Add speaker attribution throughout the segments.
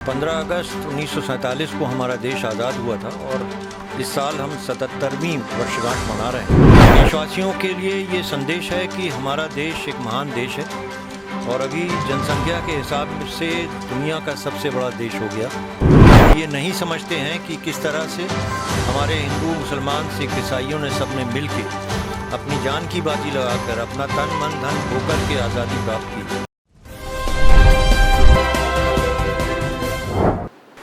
Speaker 1: 15 अगस्त 1947 को हमारा देश आज़ाद हुआ था और इस साल हम 77वीं वर्षगांठ मना रहे हैं। देशवासियों के लिए ये संदेश है कि हमारा देश एक महान देश है और अभी जनसंख्या के हिसाब से दुनिया का सबसे बड़ा देश हो गया। ये नहीं समझते हैं कि किस तरह से हमारे हिंदू, मुसलमान, सिख, ईसाइयों ने सबने मिल के अपनी जान की बाजी लगाकर अपना तन मन धन होकर के आज़ादी प्राप्त की।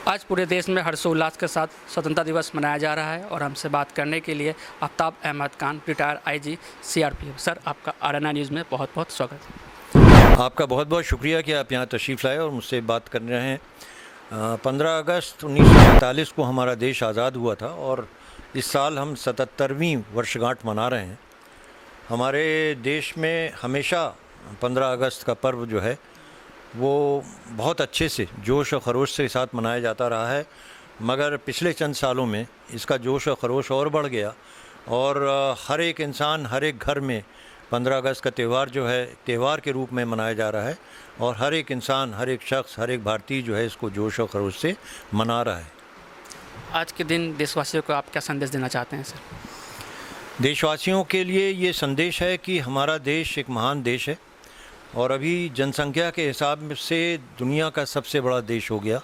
Speaker 2: आज पूरे देश में हर्षोल्लास के साथ स्वतंत्रता दिवस मनाया जा रहा है और हमसे बात करने के लिए Aftab Ahmed Khan, retired IG CRPF। Sir, आपका आरएनआई न्यूज़ में बहुत बहुत स्वागत है।
Speaker 1: आपका बहुत बहुत शुक्रिया कि आप यहाँ तशरीफ़ लाए और मुझसे बात कर रहे हैं। 15 अगस्त 1947 को हमारा देश आज़ाद हुआ था और इस साल हम 77वीं वर्षगांठ मना रहे हैं। हमारे देश में हमेशा 15 अगस्त का पर्व जो है वो बहुत अच्छे से जोश और ख़रोश के साथ मनाया जाता रहा है, मगर पिछले चंद सालों में इसका जोश और ख़रोश और बढ़ गया और हर एक इंसान, हर एक घर में 15 अगस्त का त्यौहार जो है त्यौहार के रूप में मनाया जा रहा है और हर एक इंसान, हर एक शख्स, हर एक भारतीय जो है इसको जोश और ख़रोश से मना रहा है।
Speaker 2: आज के दिन देशवासियों को आप क्या संदेश देना चाहते हैं सर?
Speaker 1: देशवासियों के लिए ये संदेश है कि हमारा देश एक महान देश है और अभी जनसंख्या के हिसाब से दुनिया का सबसे बड़ा देश हो गया।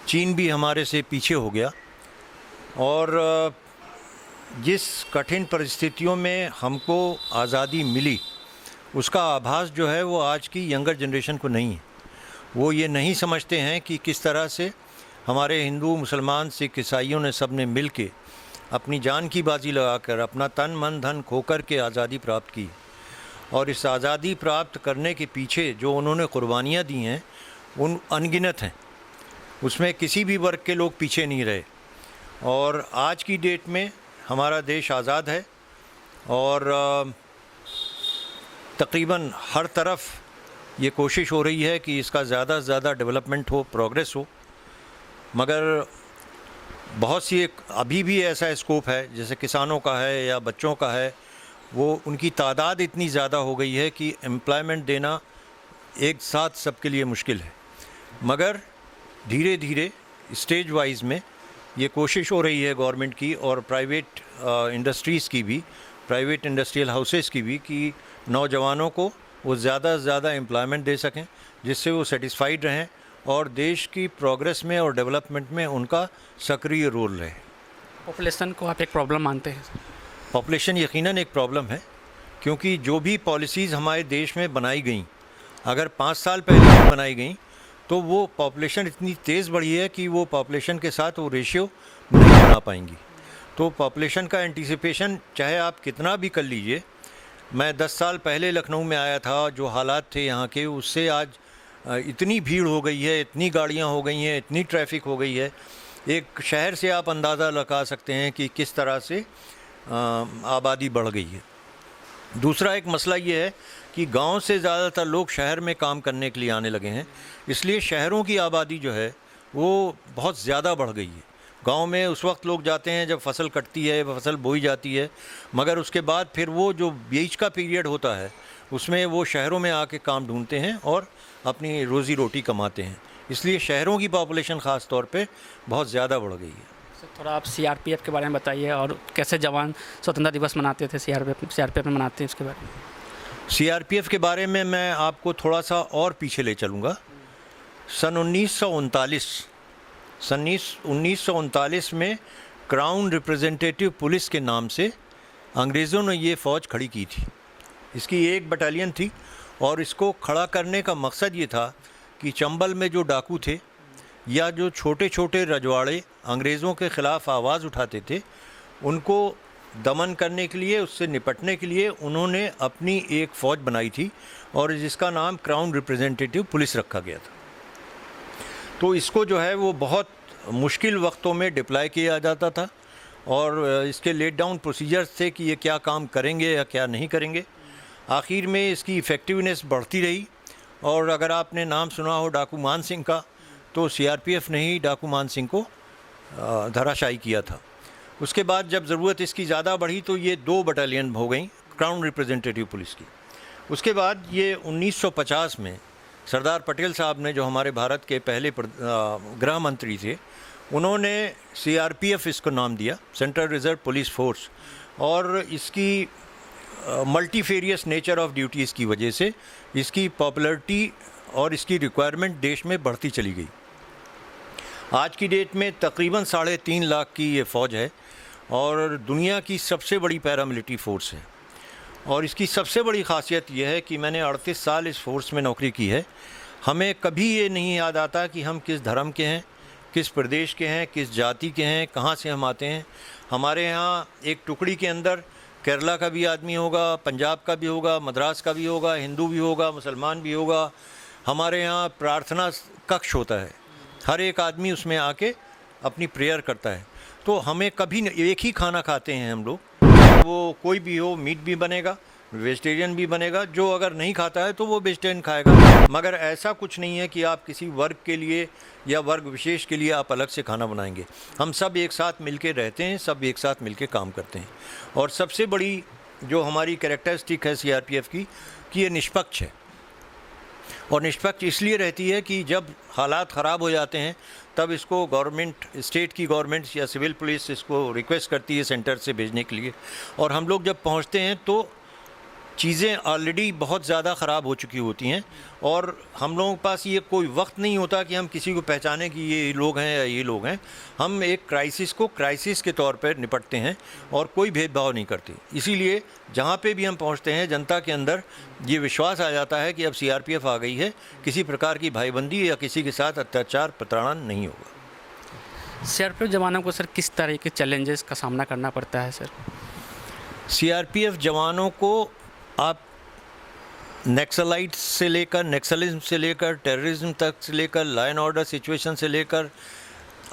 Speaker 1: चीन भी हमारे से पीछे हो गया और जिस कठिन परिस्थितियों में हमको आज़ादी मिली उसका आभास जो है वो आज की यंगर जनरेशन को नहीं है। वो ये नहीं समझते हैं कि किस तरह से हमारे हिंदू, मुसलमान, सिख, ईसाइयों ने सब ने मिल के अपनी जान की बाजी लगाकर अपना तन मन धन खोकर के आज़ादी प्राप्त की और इस आज़ादी प्राप्त करने के पीछे जो उन्होंने कुर्बानियाँ दी हैं उन अनगिनत हैं। उसमें किसी भी वर्ग के लोग पीछे नहीं रहे और आज की डेट में हमारा देश आज़ाद है और तकरीबन हर तरफ ये कोशिश हो रही है कि इसका ज़्यादा से ज़्यादा डेवलपमेंट हो, प्रोग्रेस हो, मगर बहुत सी अभी भी ऐसा स्कोप है जैसे किसानों का है या बच्चों का है, वो उनकी तादाद इतनी ज़्यादा हो गई है कि एम्प्लॉयमेंट देना एक साथ सबके लिए मुश्किल है। मगर धीरे धीरे स्टेज वाइज में ये कोशिश हो रही है गवर्नमेंट की और प्राइवेट इंडस्ट्रीज़ की भी, प्राइवेट इंडस्ट्रियल हाउसेस की भी, कि नौजवानों को वो ज़्यादा से ज़्यादा एम्प्लॉयमेंट दे सकें जिससे वो सेटिस्फाइड रहें और देश की प्रोग्रेस में और डेवलपमेंट में उनका सक्रिय रोल रहे।
Speaker 2: पॉपुलेशन को आप एक प्रॉब्लम मानते हैं?
Speaker 1: पॉपुलेशन यकीनन एक प्रॉब्लम है, क्योंकि जो भी पॉलिसीज़ हमारे देश में बनाई गई, अगर 5 साल पहले बनाई गई तो वो पॉपुलेशन इतनी तेज़ बढ़ी है कि वो पॉपुलेशन के साथ वो रेशियो नहीं बना पाएंगी। तो पॉपुलेशन का एंटीसिपेशन चाहे आप कितना भी कर लीजिए, मैं 10 साल पहले लखनऊ में आया था, जो हालात थे यहाँ के उससे आज इतनी भीड़ हो गई है, इतनी गाड़ियाँ हो गई हैं, इतनी ट्रैफिक हो गई है। एक शहर से आप अंदाज़ा लगा सकते हैं कि किस तरह से आबादी बढ़ गई है। दूसरा एक मसला ये है कि गांव से ज़्यादातर लोग शहर में काम करने के लिए आने लगे हैं, इसलिए शहरों की आबादी जो है वो बहुत ज़्यादा बढ़ गई है। गांव में उस वक्त लोग जाते हैं जब फसल कटती है, फसल बोई जाती है, मगर उसके बाद फिर वो जो बीच का पीरियड होता है उसमें वो शहरों में आके काम ढूंढते हैं और अपनी रोज़ी रोटी कमाते हैं। इसलिए शहरों की पॉपुलेशन ख़ास तौर पे बहुत ज़्यादा बढ़ गई है।
Speaker 2: थोड़ा आप CRPF के बारे में बताइए और कैसे जवान स्वतंत्रता दिवस मनाते थे, CRPF में मनाते हैं, इसके बारे में।
Speaker 1: CRPF के बारे में मैं आपको थोड़ा सा और पीछे ले चलूँगा। सन 1939 में क्राउन रिप्रेजेंटेटिव पुलिस के नाम से अंग्रेज़ों ने ये फ़ौज खड़ी की थी। इसकी एक बटालियन थी और इसको खड़ा करने का मकसद ये था कि चंबल में जो डाकू थे या जो छोटे छोटे रजवाड़े अंग्रेज़ों के ख़िलाफ़ आवाज़ उठाते थे, उनको दमन करने के लिए, उससे निपटने के लिए उन्होंने अपनी एक फ़ौज बनाई थी और जिसका नाम क्राउन रिप्रेजेंटेटिव पुलिस रखा गया था। तो इसको जो है वो बहुत मुश्किल वक्तों में डिप्लॉय किया जाता था और इसके लेट डाउन प्रोसीजर्स थे कि ये क्या काम करेंगे या क्या नहीं करेंगे। आखिर में इसकी इफ़ेक्टिवनेस बढ़ती रही और अगर आपने नाम सुना हो डाकू मान सिंह का, तो CRPF ने ही डाकू मान सिंह को धराशायी किया था। उसके बाद जब ज़रूरत इसकी ज़्यादा बढ़ी तो ये 2 बटालियन हो गई क्राउन रिप्रेजेंटेटिव पुलिस की। उसके बाद ये 1950 में सरदार पटेल साहब ने, जो हमारे भारत के पहले गृह मंत्री थे, उन्होंने CRPF इसको नाम दिया, सेंट्रल रिजर्व पुलिस फोर्स। और इसकी मल्टीफेरियस नेचर ऑफ ड्यूटीज़ की वजह से इसकी पॉपुलैरिटी और इसकी रिक्वायरमेंट देश में बढ़ती चली गई। आज की डेट में तकरीबन 3.5 लाख की ये फ़ौज है और दुनिया की सबसे बड़ी पैरामिलिट्री फ़ोर्स है। और इसकी सबसे बड़ी ख़ासियत यह है कि मैंने 38 साल इस फोर्स में नौकरी की है। हमें कभी ये नहीं याद आता कि हम किस धर्म के हैं, किस प्रदेश के हैं, किस जाति के हैं, कहाँ से हम आते हैं। हमारे यहाँ एक टुकड़ी के अंदर केरला का भी आदमी होगा, पंजाब का भी होगा, मद्रास का भी होगा, हिंदू भी होगा, मुसलमान भी होगा। हमारे यहाँ प्रार्थना कक्ष होता है, हर एक आदमी उसमें आके अपनी प्रेयर करता है। तो हमें कभी एक ही खाना खाते हैं हम लोग, वो कोई भी हो, मीट भी बनेगा, वेजिटेरियन भी बनेगा। जो अगर नहीं खाता है तो वो वेजिटेरियन खाएगा। मगर ऐसा कुछ नहीं है कि आप किसी वर्ग के लिए या वर्ग विशेष के लिए आप अलग से खाना बनाएंगे। हम सब एक साथ मिलके रहते हैं, सब एक साथ मिलके काम करते हैं। और सबसे बड़ी जो हमारी कैरेक्टरिस्टिक है CRPF की कि ये निष्पक्ष है। और निष्पक्ष इसलिए रहती है कि जब हालात ख़राब हो जाते हैं तब इसको गवर्नमेंट, स्टेट की गवर्नमेंट या सिविल पुलिस इसको रिक्वेस्ट करती है सेंटर से भेजने के लिए। और हम लोग जब पहुंचते हैं तो चीज़ें ऑलरेडी बहुत ज़्यादा ख़राब हो चुकी होती हैं और हम लोगों के पास ये कोई वक्त नहीं होता कि हम किसी को पहचानें कि ये लोग हैं या ये लोग हैं। हम एक क्राइसिस को क्राइसिस के तौर पर निपटते हैं और कोई भेदभाव नहीं करते। इसीलिए जहाँ पे भी हम पहुँचते हैं जनता के अंदर ये विश्वास आ जाता है कि अब CRPF आ गई है, किसी प्रकार की भाईबंदी या किसी के साथ अत्याचार प्रताड़ना नहीं होगा।
Speaker 2: CRPF जवानों को सर किस तरह के चैलेंजेस का सामना करना पड़ता है सर?
Speaker 1: CRPF जवानों को आप नक्सलाइट से लेकर, नक्सलिज्म से लेकर, टेररिज्म तक से लेकर, लॉ एंड ऑर्डर सिचुएशन से लेकर,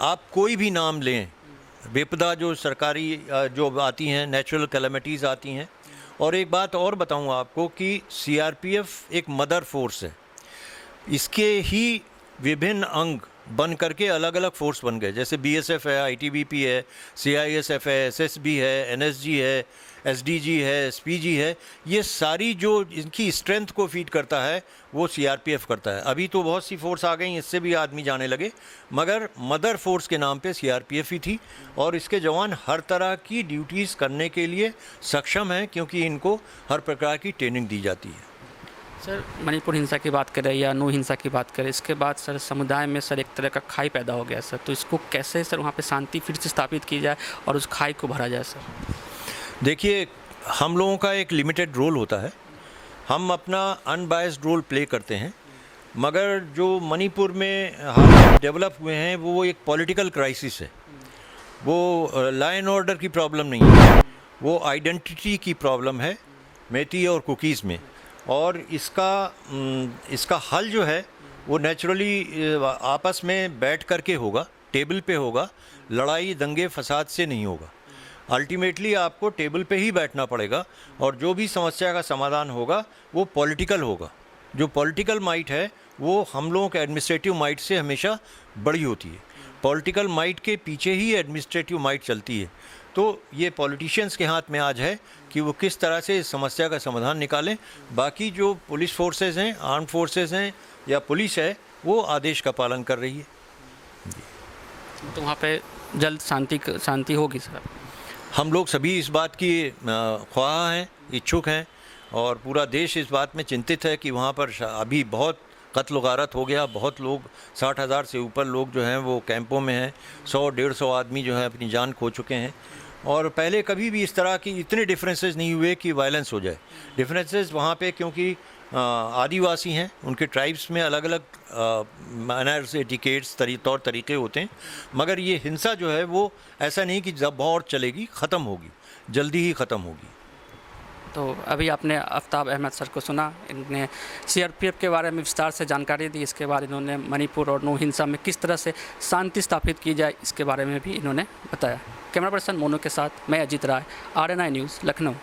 Speaker 1: आप कोई भी नाम लें, विपदा जो सरकारी जो आती हैं, नेचुरल कैलेमिटीज़ आती हैं। और एक बात और बताऊं आपको कि CRPF एक मदर फोर्स है। इसके ही विभिन्न अंग बन करके अलग अलग फोर्स बन गए, जैसे BSF है, ITBP है, CISF है, SSB है, NSG है, SDG है, SPG है। ये सारी जो इनकी स्ट्रेंथ को फीड करता है वो CRPF करता है। अभी तो बहुत सी फोर्स आ गई, इससे भी आदमी जाने लगे, मगर मदर फोर्स के नाम पे CRPF ही थी। और इसके जवान हर तरह की ड्यूटीज़ करने के लिए सक्षम हैं क्योंकि इनको हर प्रकार की ट्रेनिंग दी जाती है।
Speaker 2: सर मणिपुर हिंसा की बात करें या नू हिंसा की बात करें, इसके बाद सर समुदाय में सर एक तरह का खाई पैदा हो गया सर, तो इसको कैसे सर वहाँ पे शांति फिर से स्थापित की जाए और उस खाई को भरा जाए सर? देखिए,
Speaker 1: हम लोगों का एक लिमिटेड रोल होता है, हम अपना अनबायस्ड रोल प्ले करते हैं। मगर जो मणिपुर में हालात डेवलप हुए हैं वो एक पॉलिटिकल क्राइसिस है, वो लॉ एंड ऑर्डर की प्रॉब्लम नहीं है, वो आइडेंटिटी की प्रॉब्लम है मेती और कुकीज़ में। और इसका हल जो है वो नेचुरली आपस में बैठ करके होगा, टेबल पे होगा, लड़ाई दंगे फसाद से नहीं होगा। अल्टीमेटली आपको टेबल पे ही बैठना पड़ेगा और जो भी समस्या का समाधान होगा वो पॉलिटिकल होगा। जो पॉलिटिकल माइट है वो हम लोगों के एडमिनिस्ट्रेटिव माइट से हमेशा बड़ी होती है। पॉलिटिकल माइट के पीछे ही एडमिनिस्ट्रेटिव माइट चलती है। तो ये पॉलिटिशियंस के हाथ में आज है कि वो किस तरह से इस समस्या का समाधान निकालें। बाकी जो पुलिस फोर्सेस हैं, आर्म फोर्सेस हैं या पुलिस है, वो आदेश का पालन कर रही है।
Speaker 2: तो वहाँ पे जल्द शांति होगी सर?
Speaker 1: हम लोग सभी इस बात की ख्वाह हैं, इच्छुक हैं और पूरा देश इस बात में चिंतित है कि वहाँ पर अभी बहुत कत्ल गारत हो गया। बहुत लोग, 60,000 से ऊपर लोग जो हैं वो कैंपों में हैं। 100-150 आदमी जो है अपनी जान खो चुके हैं। और पहले कभी भी इस तरह की इतने डिफरेंसेस नहीं हुए कि वायलेंस हो जाए। डिफरेंसेस वहाँ पे क्योंकि आदिवासी हैं, उनके ट्राइब्स में अलग अलग मैनर्स, एटिकेट्स, तौर तरीके होते हैं। मगर ये हिंसा जो है वो ऐसा नहीं कि जब और चलेगी, ख़त्म होगी, जल्दी ही ख़त्म होगी।
Speaker 2: तो अभी आपने आफ्ताब अहमद सर को सुना, इन्होंने CRPF के बारे में विस्तार से जानकारी दी। इसके बाद इन्होंने मणिपुर और नू हिंसा में किस तरह से शांति स्थापित की जाए इसके बारे में भी इन्होंने बताया। कैमरा पर्सन मोनू के साथ मैं अजीत राय, RNI न्यूज़, लखनऊ।